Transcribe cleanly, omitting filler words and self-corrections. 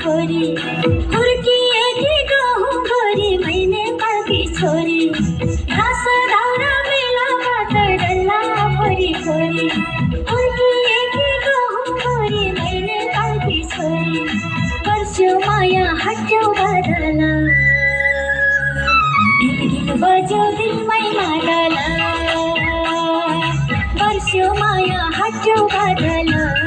खोरी खुर्की एकी गहुँ गोरी मैने पाल्की छोरी घाँस दाउरा मेला पातर डल्ला खोरी खोरी खुर्की एकी गहुँ गोरी मैने पाल्की छोरी वर्ष्यो माया हट्यो बदला ढिक ढिक बज्यो दिलमै मादला वर्ष्यो माया हट्यो बदला